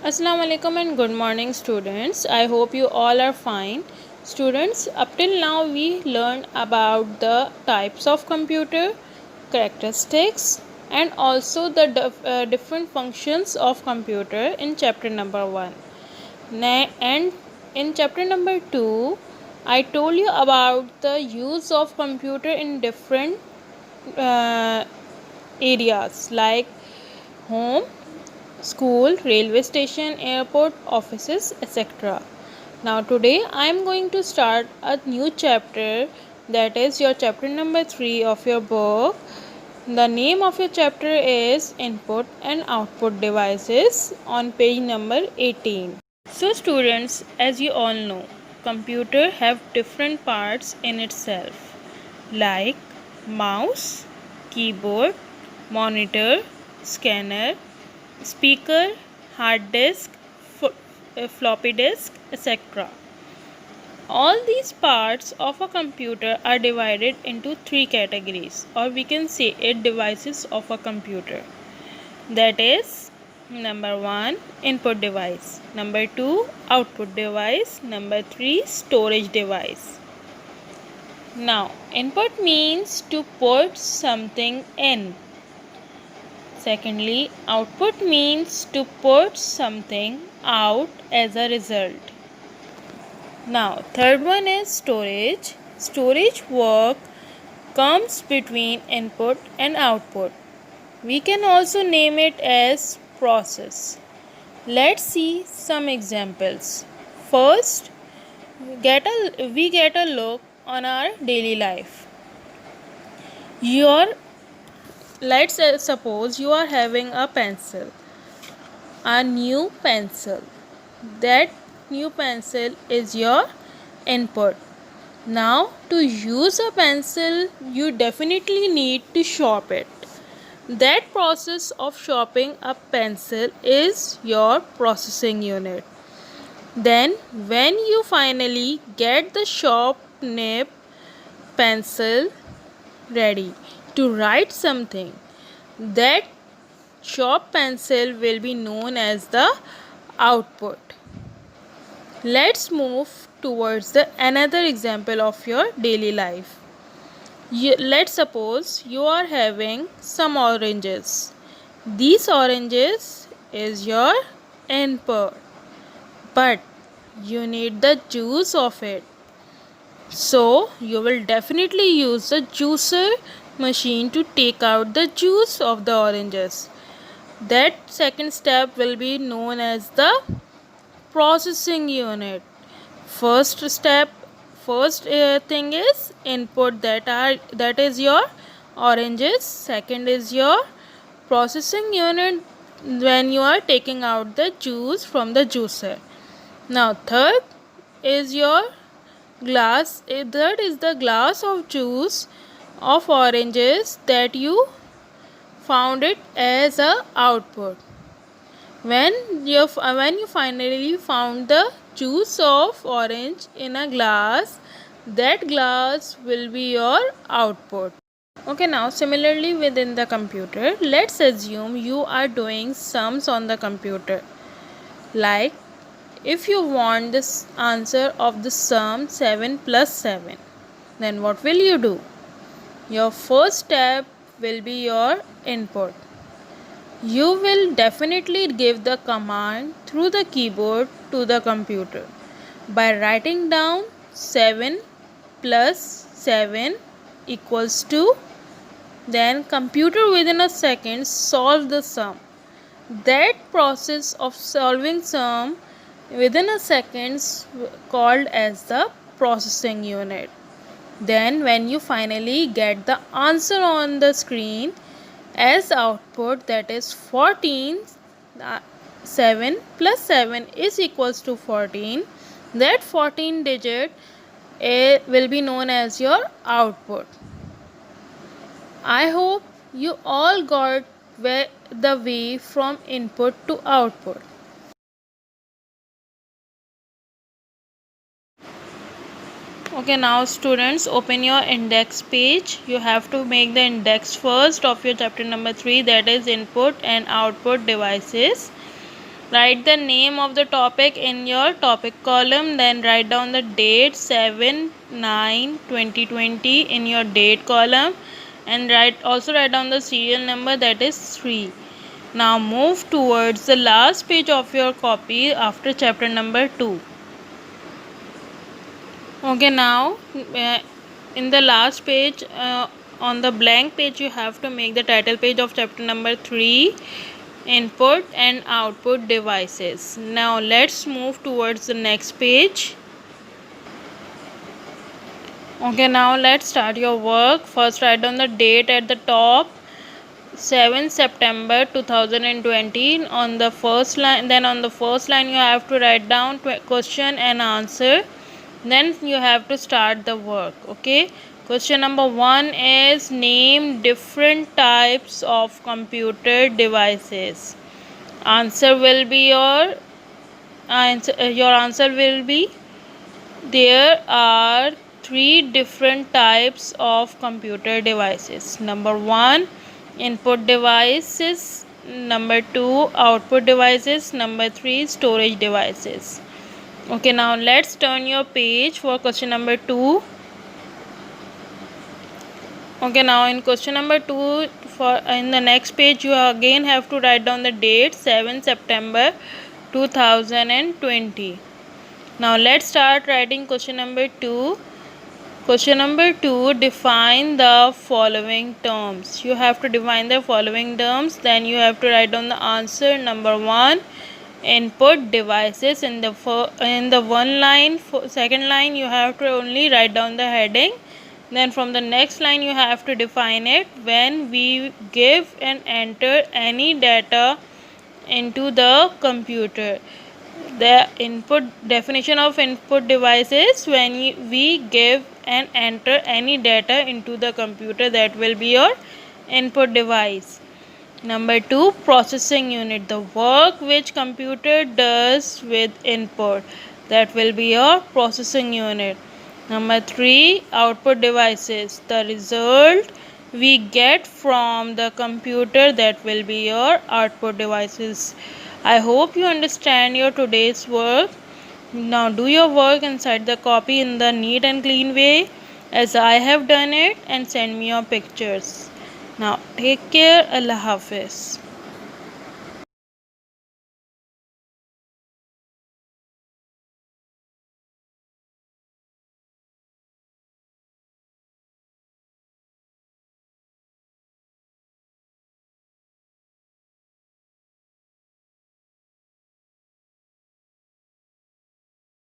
Assalamu alaikum and good morning students. I hope you all are fine. Students, up till now we learned about the types of computer, characteristics and also the different functions of computer in chapter number 1. And in chapter number 2, I told you about the use of computer in different areas like home, school, railway station, airport, offices, etc. Now today I am going to start a new chapter, that is your chapter number 3 of your book. The name of your chapter is Input and Output Devices on page number 18. So students, as you all know, computer have different parts in itself like mouse, keyboard, monitor, scanner, speaker, hard disk, floppy disk, etc. All these parts of a computer are divided into 3 categories, or we can say it devices of a computer. That is, number 1 input device, number 2 output device, number 3 storage device. Now input means to put something in. Secondly, output means to put something out as a result. Now, third one is storage. Storage work comes between input and output. We can also name it as process. Let's see some examples. First, we get a look on our daily life. Let's suppose you are having a pencil, a new pencil. That new pencil is your input. Now to use a pencil, you definitely need to sharpen it. That process of sharpening a pencil is your processing unit. Then when you finally get the sharp nib pencil ready to write something, that sharp pencil will be known as the output. Let's move towards another example of your daily life. Let's suppose you are having some oranges. These oranges is your input, but you need the juice of it. So you will definitely use the juicer machine to take out the juice of the oranges. That second step will be known as the processing unit. First thing is input, that is your oranges. Second is your processing unit when you are taking out the juice from the juicer. Now third is your glass. Third is the glass of juice of oranges that you found it as a output. When you finally found the juice of orange in a glass, that glass will be your output. Okay, now similarly within the computer, let's assume you are doing sums on the computer. Like, if you want this answer of the sum 7 plus 7, then what will you do? Your first step will be your input. You will definitely give the command through the keyboard to the computer by writing down 7 plus 7 equals to, then computer within a second solve the sum. That process of solving sum within a second called as the processing unit. Then when you finally get the answer on the screen as output, that is 14, 7 plus 7 is equals to 14, that 14 digit will be known as your output. I hope you all got the way from input to output. Okay, now students, open your index page. You have to make the index first of your chapter number 3, that is input and output devices. Write the name of the topic in your topic column, then write down the date 7/9/2020 in your date column, and also write down the serial number, that is 3. Now move towards the last page of your copy after chapter number 2. Okay, now in the last page, on the blank page, you have to make the title page of chapter number 3, input and output devices. Now let's move towards the next page. Okay, now let's start your work. First, write down the date at the top, 7 September 2020 on the first line. Then on the first line you have to write down question and answer. Then you have to start the work. Okay, question number 1 is name different types of computer devices. Answer will be your answer will be, there are 3 different types of computer devices. Number 1, input devices. Number 2, output devices. Number 3, storage devices. Okay, now let's turn your page for question number 2. Okay, now in question number 2, in the next page, you again have to write down the date 7 September 2020. Now let's start writing question number 2. Question number 2, define the following terms. You have to define the following terms. Then you have to write down the answer. Number 1, input devices. In the one line, second line, you have to only write down the heading. Then from the next line you have to define it. When we give and enter any data into the computer. The input definition of input device is when we give and enter any data into the computer, that will be your input device. Number 2, processing unit, the work which computer does with input, that will be your processing unit. Number 3, output devices, the result we get from the computer, that will be your output devices. I hope you understand your today's work. Now do your work inside the copy in the neat and clean way as I have done it, and send me your pictures. Now take care. Allah Hafiz.